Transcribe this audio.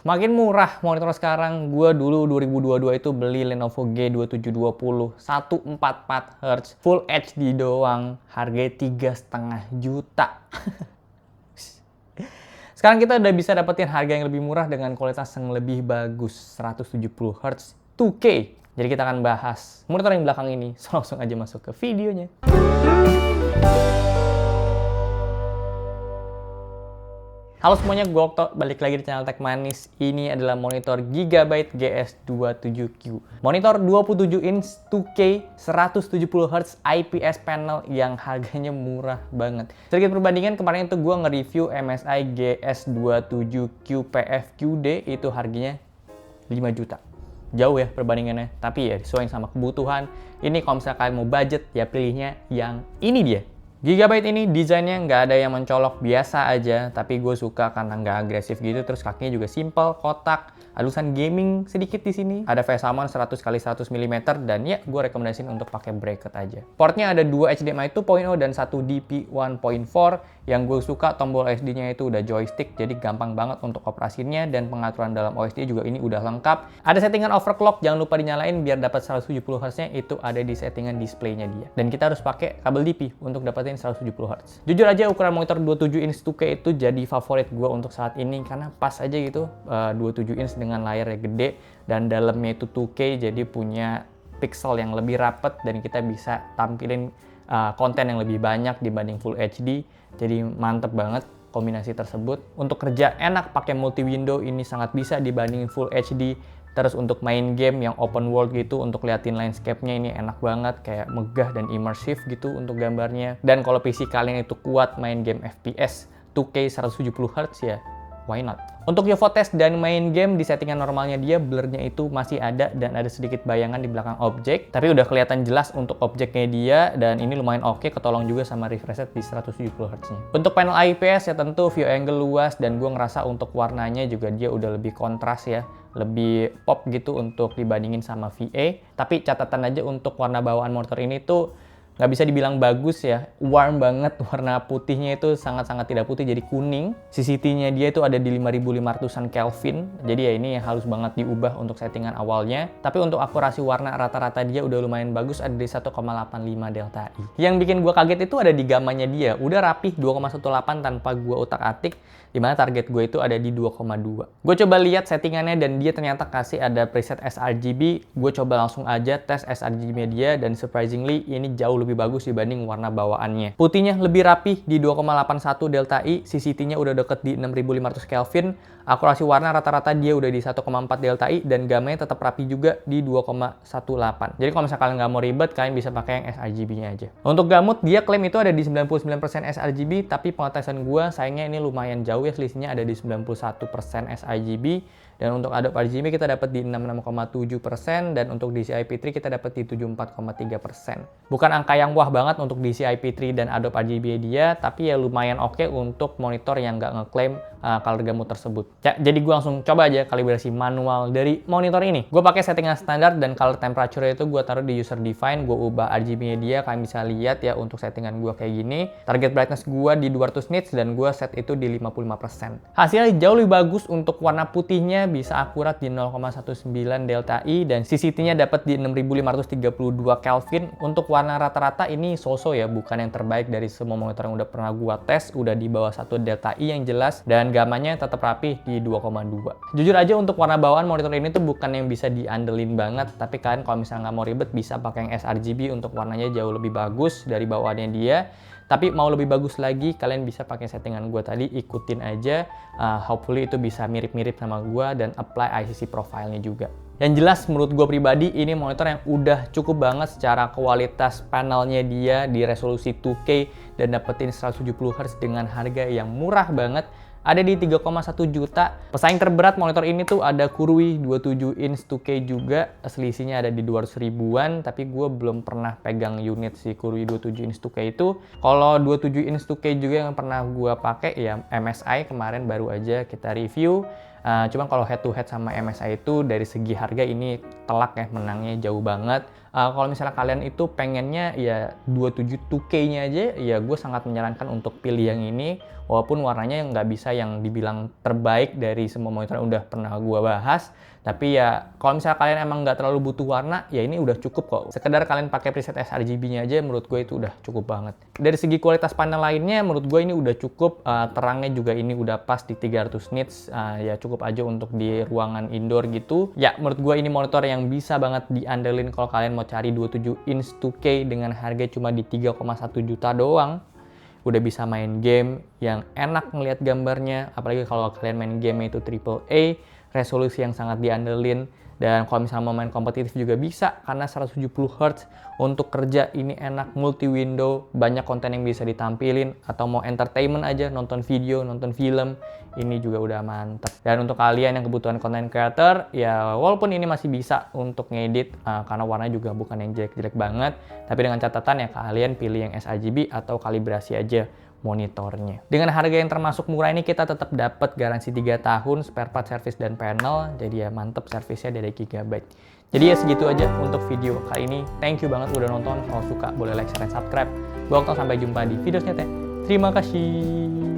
Makin murah monitor sekarang. Gua dulu 2022 itu beli Lenovo G2720 144 Hz Full HD doang, harganya 3,5 juta. Sekarang kita udah bisa dapetin harga yang lebih murah dengan kualitas yang lebih bagus, 170 Hz 2K. Jadi kita akan bahas monitor yang belakang ini. So, langsung aja masuk ke videonya. Halo semuanya, gue Okto, balik lagi di channel Tech Manis. Ini adalah monitor Gigabyte GS27Q. Monitor 27 inch 2K 170 Hz IPS panel yang harganya murah banget. Sedikit perbandingan, kemarin itu gue nge-review MSI GS27Q PFQD, itu harganya 5 juta. Jauh ya perbandingannya, tapi ya sesuai sama kebutuhan. Ini kalau misalnya kalian mau budget, ya pilihnya yang ini dia. Gigabyte ini desainnya nggak ada yang mencolok, biasa aja, tapi gue suka karena nggak agresif gitu, terus kakinya juga simple, kotak, ada tulisan gaming sedikit di sini, ada VSA mount 100x100 mm, dan ya gue rekomendasiin untuk pakai bracket aja. Portnya ada 2 HDMI 2.0 dan 1 DP 1.4. Yang gue suka tombol OSD-nya itu udah joystick, jadi gampang banget untuk operasinya, dan pengaturan dalam OSD juga ini udah lengkap. Ada settingan overclock, jangan lupa dinyalain biar dapat 170 Hz-nya, itu ada di settingan displaynya dia. Dan kita harus pakai kabel DP untuk dapetin 170 Hz. Jujur aja ukuran monitor 27 inch 2K itu jadi favorit gue untuk saat ini karena pas aja gitu, 27 inch dengan layarnya gede dan dalamnya itu 2K, jadi punya pixel yang lebih rapet dan kita bisa tampilin konten yang lebih banyak dibanding Full HD. Jadi mantep banget kombinasi tersebut. Untuk kerja enak pakai multi window, ini sangat bisa dibandingin Full HD. Terus untuk main game yang open world gitu, untuk liatin landscape-nya ini enak banget, kayak megah dan immersive gitu untuk gambarnya. Dan kalau PC kalian itu kuat main game FPS 2K 170 Hz ya, why not? Untuk UFO test dan main game di settingan normalnya dia, blurnya itu masih ada dan ada sedikit bayangan di belakang objek, tapi udah kelihatan jelas untuk objeknya dia, dan ini lumayan oke, ketolong juga sama refresh rate di 170 Hz-nya. Untuk panel IPS ya tentu view angle luas, dan gue ngerasa untuk warnanya juga dia udah lebih kontras ya, lebih pop gitu untuk dibandingin sama VA. Tapi catatan aja untuk warna bawaan monitor ini tuh nggak bisa dibilang bagus ya, warm banget, warna putihnya itu sangat-sangat tidak putih, jadi kuning. CCT-nya dia itu ada di 5500-an Kelvin, jadi ya ini halus banget diubah untuk settingan awalnya. Tapi untuk akurasi warna rata-rata dia udah lumayan bagus, ada di 1,85 delta I. Yang bikin gue kaget itu ada di gamanya dia, udah rapih 2,18 tanpa gue utak-atik, dimana target gue itu ada di 2,2. Gue coba lihat settingannya dan dia ternyata kasih ada preset sRGB. Gue coba langsung aja tes sRGB-nya dia, dan surprisingly ini jauh lebih bagus dibanding warna bawaannya. Putihnya lebih rapih di 2,81 delta I, CCT-nya udah deket di 6500 Kelvin, akurasi warna rata-rata dia udah di 1,4 delta I, dan gamanya tetap rapi juga di 2,18. Jadi kalau misalnya kalian nggak mau ribet, kalian bisa pakai yang sRGB-nya aja. Untuk gamut, dia klaim itu ada di 99% sRGB, tapi pengetesan gue sayangnya ini lumayan jauh ya, selisihnya ada di 91% sRGB. Dan untuk Adobe RGB kita dapat di 66,7%, dan untuk DCI-P3 kita dapat di 74,3%. Bukan angka yang wah banget untuk DCI-P3 dan Adobe RGB dia, tapi ya lumayan oke untuk monitor yang nggak ngeklaim color gamut tersebut. Ya, jadi gue langsung coba aja kalibrasi manual dari monitor ini. Gue pakai settingan standar, dan color temperature itu gue taruh di user define, gue ubah RGB-nya dia, kalian bisa lihat ya untuk settingan gue kayak gini. Target brightness gue di 200 nits dan gue set itu di 55%. Hasilnya jauh lebih bagus, untuk warna putihnya bisa akurat di 0,19 delta I, dan CCT-nya dapat di 6532 Kelvin. Untuk warna rata-rata ini so-so ya, bukan yang terbaik dari semua monitor yang udah pernah gua tes, udah di bawah 1 delta I yang jelas, dan gamanya tetap rapih di 2,2. Jujur aja untuk warna bawaan monitor ini tuh bukan yang bisa diandelin banget, tapi kalian kalau misalnya nggak mau ribet bisa pakai yang sRGB untuk warnanya jauh lebih bagus dari bawaannya dia. Tapi mau lebih bagus lagi, kalian bisa pakai settingan gue tadi, ikutin aja. Hopefully itu bisa mirip-mirip sama gue, dan apply ICC profile-nya juga. Yang jelas menurut gue pribadi, ini monitor yang udah cukup banget secara kualitas panelnya dia di resolusi 2K, dan dapetin 170 Hz dengan harga yang murah banget. Ada di 3,1 juta. Pesaing terberat monitor ini tuh ada Kurui 27 inch 2K juga, selisihnya ada di 200 ribuan, tapi gue belum pernah pegang unit si Kurui 27 inch 2K itu. Kalau 27 inch 2K juga yang pernah gue pakai ya MSI, kemarin baru aja kita review. Cuman kalau head to head sama MSI itu dari segi harga ini telak ya, menangnya jauh banget. Kalau misalnya kalian itu pengennya ya 27 2K-nya aja, ya gue sangat menyarankan untuk pilih yang ini. Walaupun warnanya nggak bisa yang dibilang terbaik dari semua monitor yang udah pernah gue bahas. Tapi ya kalau misalnya kalian emang nggak terlalu butuh warna, ya ini udah cukup kok. Sekedar kalian pakai preset sRGB-nya aja, menurut gue itu udah cukup banget. Dari segi kualitas panel lainnya, menurut gue ini udah cukup. Terangnya juga ini udah pas di 300 nits. Ya cukup aja untuk di ruangan indoor gitu. Ya menurut gue ini monitor yang bisa banget diandelin kalau kalian mau cari 27 inch 2K dengan harga cuma di 3,1 juta doang. Udah bisa main game yang enak ngelihat gambarnya, apalagi kalau kalian main game itu AAA, resolusi yang sangat diandelin, dan kalau misalnya mau main kompetitif juga bisa karena 170 Hz. Untuk kerja ini enak, multi window, banyak konten yang bisa ditampilin, atau mau entertainment aja, nonton video, nonton film, ini juga udah mantep. Dan untuk kalian yang kebutuhan content creator, ya walaupun ini masih bisa untuk ngedit karena warnanya juga bukan yang jelek-jelek banget, tapi dengan catatan ya kalian pilih yang sRGB atau kalibrasi aja monitornya. Dengan harga yang termasuk murah ini kita tetap dapat garansi 3 tahun spare part service dan panel. Jadi ya mantep servisnya dari Gigabyte. Jadi ya segitu aja untuk video kali ini. Thank you banget udah nonton. Kalau suka boleh like, share, dan subscribe. Gua Okto, sampai jumpa di video selanjutnya. Terima kasih.